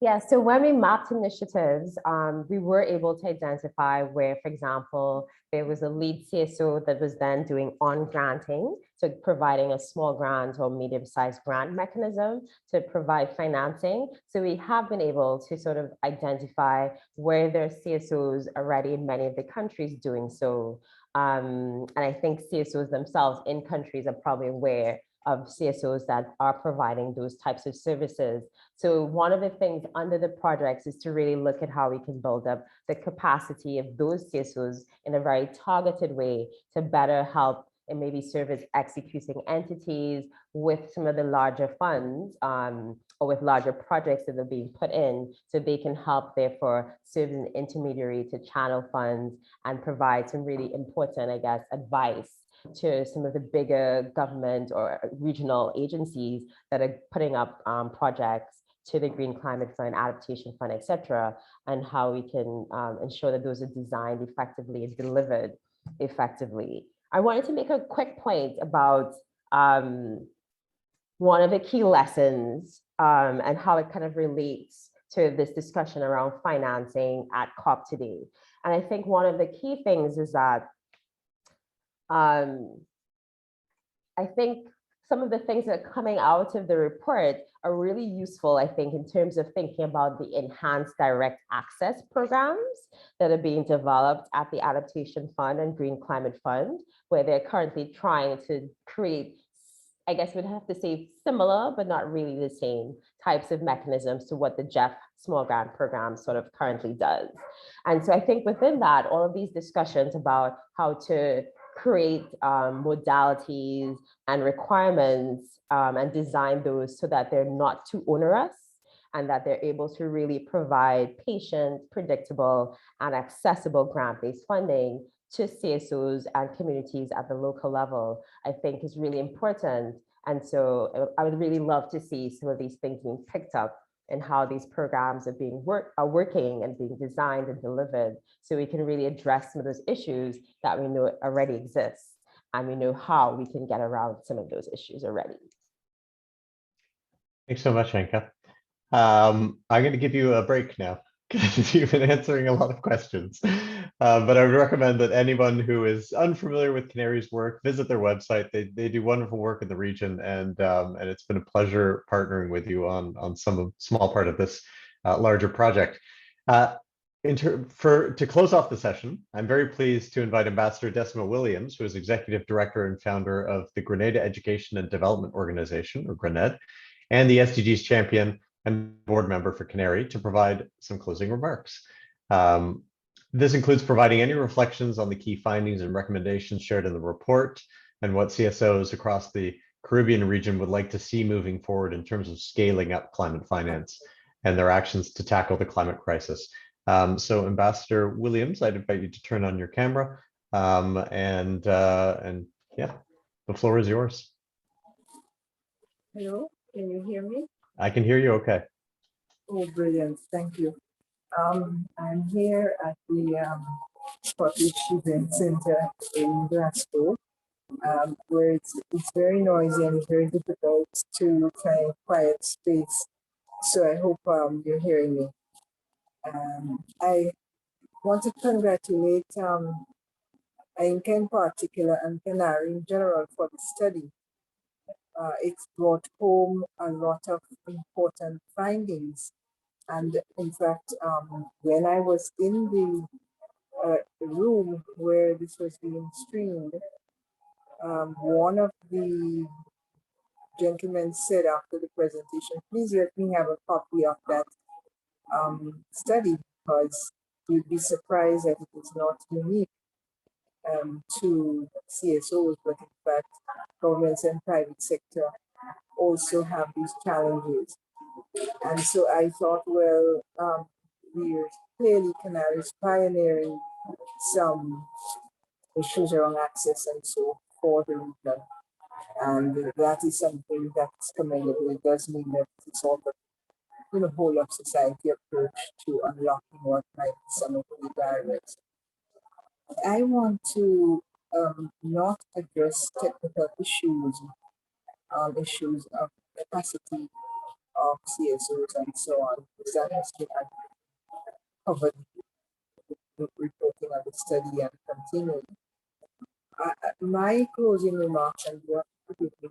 Yeah, so when we mapped initiatives, we were able to identify where, for example, there was a lead CSO that was then doing on-granting, so providing a small grant or medium-sized grant mechanism to provide financing. So we have been able to sort of identify where there are CSOs already in many of the countries doing so. And I think CSOs themselves in countries are probably aware of CSOs that are providing those types of services. So one of the things under the projects is to really look at how we can build up the capacity of those CSOs in a very targeted way to better help and maybe serve as executing entities with some of the larger funds or with larger projects that are being put in, so they can help therefore serve as an intermediary to channel funds and provide some really important, I guess, advice to some of the bigger government or regional agencies that are putting up projects to the Green Climate Fund, Adaptation Fund, et cetera, and how we can ensure that those are designed effectively and delivered effectively. I wanted to make a quick point about one of the key lessons and how it kind of relates to this discussion around financing at COP today. And I think one of the key things is that I think some of the things that are coming out of the report are really useful, I think, in terms of thinking about the enhanced direct access programs that are being developed at the Adaptation Fund and Green Climate Fund, where they're currently trying to create, I guess we'd have to say similar, but not really the same types of mechanisms to what the GEF small grant program sort of currently does. And so I think within that, all of these discussions about how to create modalities and requirements and design those so that they're not too onerous and that they're able to really provide patient, predictable, and accessible grant-based funding to CSOs and communities at the local level, I think is really important. And so I would really love to see some of these things being picked up and how these programs are working and being designed and delivered, so we can really address some of those issues that we know already exist, and we know how we can get around some of those issues already. Thanks so much, Anka. I'm going to give you a break now because you've been answering a lot of questions. But I would recommend that anyone who is unfamiliar with CANARI's work, visit their website. They do wonderful work in the region, and it's been a pleasure partnering with you on some small part of this larger project. To close off the session, I'm very pleased to invite Ambassador Decima Williams, who is Executive Director and founder of the Grenada Education and Development Organization, or GRENED, and the SDGs Champion and board member for CANARI, to provide some closing remarks. This includes providing any reflections on the key findings and recommendations shared in the report and what CSOs across the Caribbean region would like to see moving forward in terms of scaling up climate finance and their actions to tackle the climate crisis. So Ambassador Williams, I'd invite you to turn on your camera and yeah, the floor is yours. Hello, can you hear me? I can hear you okay. Oh, brilliant, thank you. I'm here at the Scottish Event Center in Glasgow, where it's very noisy and it's very difficult to find quiet space. So I hope you're hearing me. I want to congratulate INCA in particular and CANARI in general for the study. It's brought home a lot of important findings. And in fact, when I was in the room where this was being streamed, one of the gentlemen said after the presentation, please let me have a copy of that study, because you'd be surprised that it is not unique to CSOs, but in fact, governments and private sector also have these challenges. And so I thought, well, we're clearly CANARI's pioneering some issues around access and so for the region. And that is something that's commendable. It does mean that it's sort of, whole of society approach to unlocking what might be some of the barriers. I want to not address technical issues, issues of capacity of CSOs and so on, because that has been covered with reporting on the study and continuing. My closing remarks, and you have to forgive me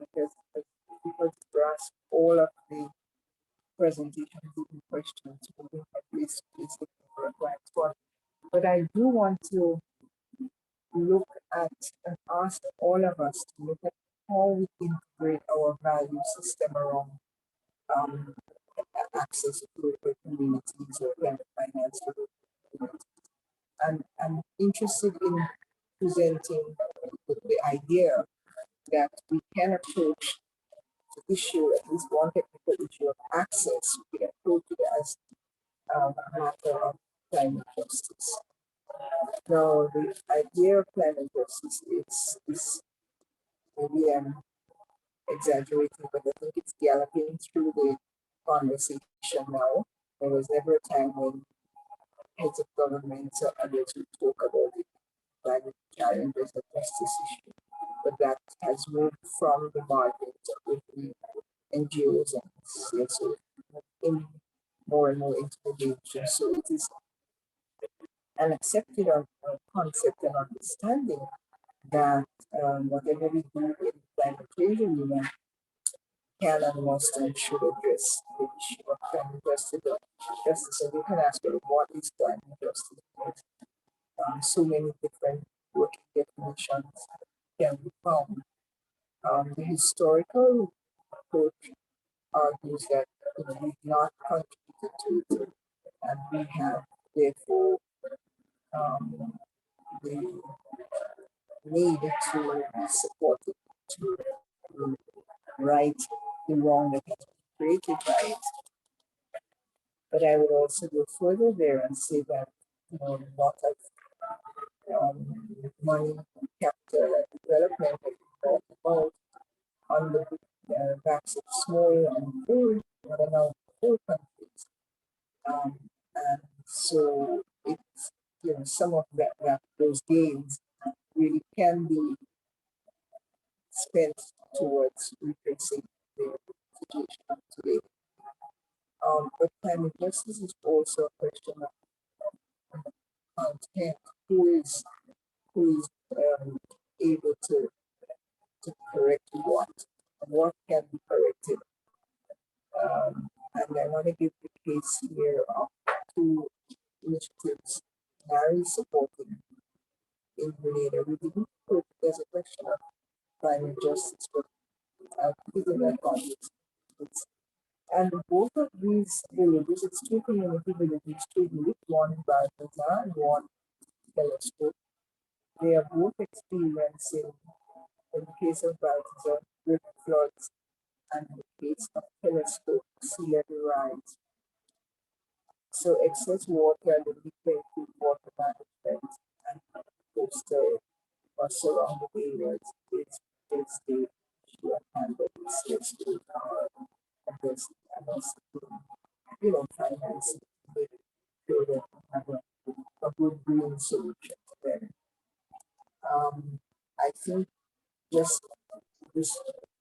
because grasp all of the presentations and questions, moving at least is the right one. But I do want to look at and ask all of us to look at how we integrate our value system around access to local communities or climate finance for local communities. And I'm interested in presenting the idea that we can approach the issue, at least one technical issue of access, we can approach it as a matter of climate justice. Now, the idea of climate justice is maybe I'm exaggerating, but I think it's galloping through the conversation now. There was never a time when heads of government or others would talk about the climate challenges of justice issue, but that has moved from the margins with the NGOs and CSOs in more and more into the mainstream. So it is an accepted concept and understanding that whatever we do in climate change arena can and must and should address the issue of climate justice. And you can ask, well, what is climate justice? So many different working definitions can be found. The historical approach argues that we've not contributed to it, and we have therefore the need to support it, to right the wrong that has been created by it. But I would also go further there and say that a lot of money, capital, and development has been brought about on the backs of small and poor, but now poor countries. And so it's some of those gains really can be spent towards replacing the situation of today. But climate justice is also a question of content. Who is able to correct what, and what can be corrected. And I want to give the case here of two initiatives CANARI supporting in Grenada. We didn't put it as a question of climate justice, but I'll put it in that context. And both of these villages, it's two community villages, two villages, one in Barbuda and one telescope. They are both experiencing, in the case of Balthazar, river floods, and in the case of telescope, sea level rise. So excess water, the water management, and coastal or surrounding areas is the issue at hand that is still addressed and also finance with to have a good green solution there. I think just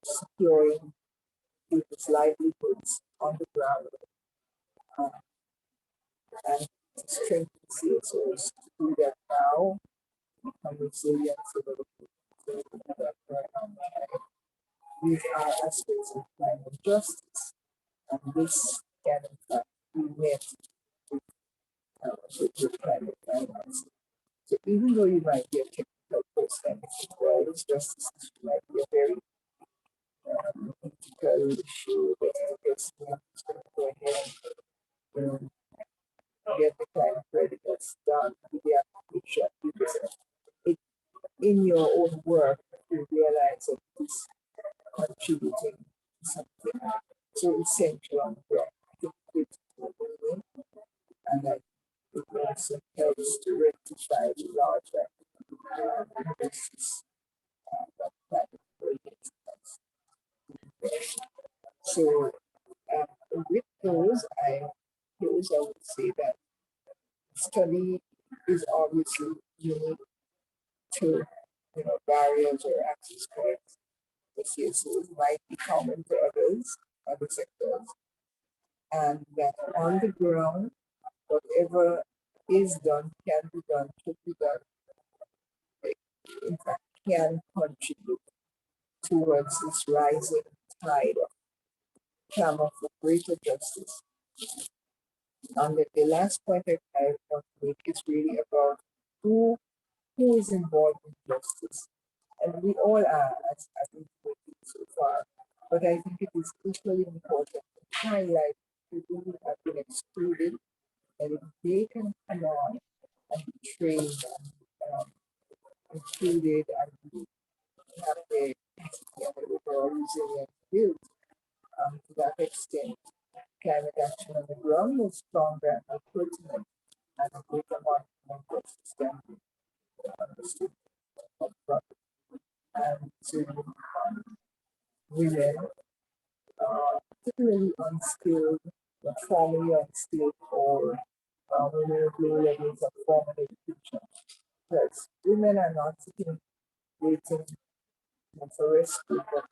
securing people's livelihoods on the ground and strengthen CSOs to do that now and resilience these are aspects of climate justice, and this can in fact be met with climate finance. So even though you might be a technical person, well, this justice issue might be a very critical issue that I guess we have to go ahead and get the climate readiness done with the application, because in your own work you realize that it's contributing to something so essential on the ground. I think it's moving, and that it also helps to rectify the larger so with those, I would say that study is obviously unique to barriers or access points. The CSOs might be common to others, other sectors, and that on the ground, whatever is done, can be done, should be done, in fact, can contribute towards this rising tide of clamor for greater justice. And the last point that I want to make is really about who is involved in justice. And we all are, as we've spoken so far. But I think it is equally important to highlight people who have been excluded, and if they can come on and be trained and included and have the overall resilience built to that extent, climate action on the ground is stronger and more pertinent, and a greater amount of justice can be understood upfront. And to women, particularly unskilled, formally unskilled, or women with low levels of formal education. Because women are not sitting waiting for rescue, but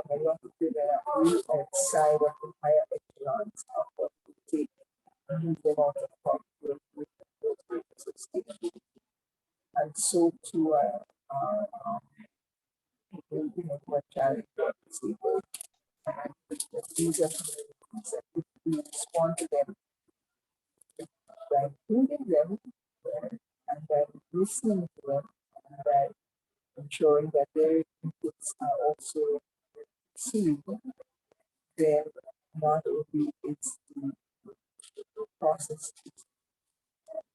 a lot of women are really outside of the higher echelons of what we take and move them out of poverty with those greater sustainability. And so too people who are challenged or disabled. These are communities that if we respond to them by including them and by listening to them and by ensuring that their inputs are also seen, then not only is the process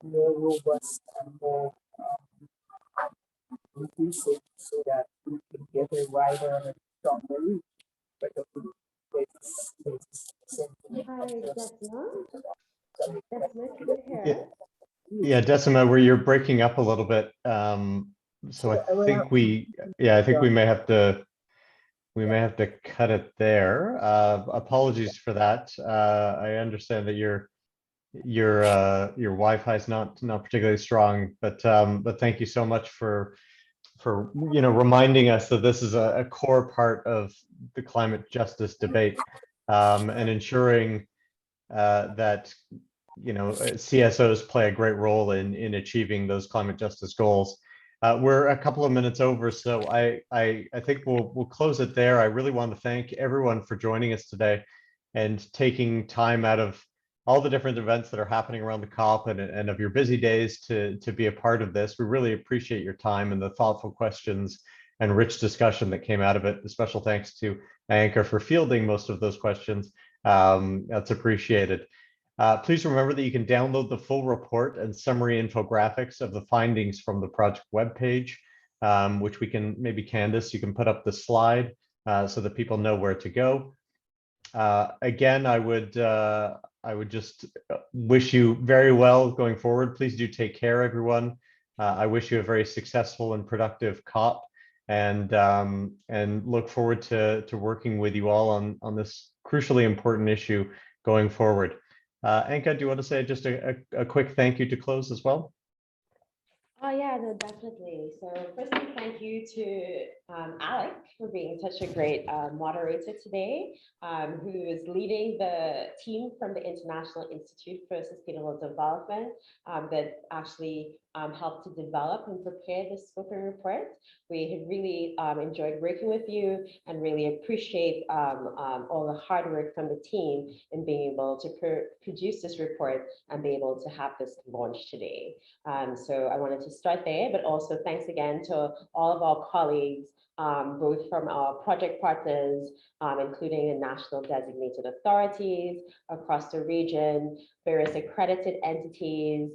more robust and more inclusive, so that we can get a wider and stronger reach, but Yeah, Decima, where you're breaking up a little bit. So I think we may have to cut it there. Apologies for that. I understand that your Wi-Fi is not particularly strong, but thank you so much for reminding us that this is a core part of the climate justice debate, and ensuring that CSOs play a great role in achieving those climate justice goals. We're a couple of minutes over, so I think we'll close it there. I really want to thank everyone for joining us today and taking time out of all the different events that are happening around the COP and of your busy days to be a part of this. We really appreciate your time and the thoughtful questions and rich discussion that came out of it. A special thanks to Anchor for fielding most of those questions. That's appreciated. Please remember that you can download the full report and summary infographics of the findings from the project webpage, which we can, maybe Candace, you can put up the slide so that people know where to go. Again, I would just wish you very well going forward. Please do take care, everyone. I wish you a very successful and productive COP, and look forward to working with you all on this crucially important issue going forward. Anka, do you want to say just a quick thank you to close as well? Oh yeah, no, definitely. So firstly, thank you to Alec for being such a great moderator today, who is leading the team from the International Institute for Sustainable Development that actually helped to develop and prepare this scoping report. We have really enjoyed working with you and really appreciate all the hard work from the team in being able to produce this report and be able to have this launched today. So I wanted to start there, but also thanks again to all of our colleagues, both from our project partners, including the national designated authorities across the region, various accredited entities,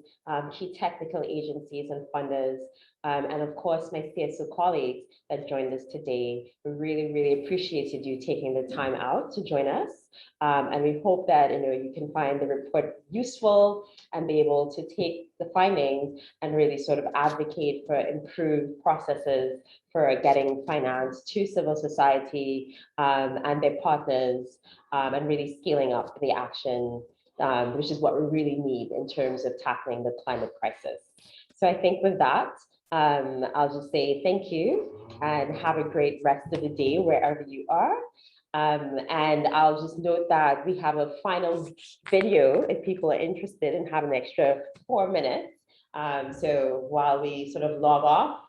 key technical agencies and funders, and of course, my CSO colleagues that joined us today. We really, really appreciated you taking the time out to join us. And we hope that you can find the report useful and be able to take the findings and really sort of advocate for improved processes for getting finance to civil society and their partners, and really scaling up the action, which is what we really need in terms of tackling the climate crisis. So I think with that, I'll just say thank you and have a great rest of the day wherever you are. And I'll just note that we have a final video if people are interested and have an extra 4 minutes. So while we sort of log off,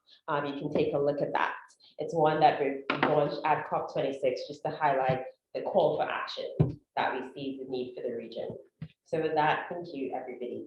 you can take a look at that. It's one that we launched at COP26 just to highlight the call for action that we see the need for the region. So with that, thank you, everybody.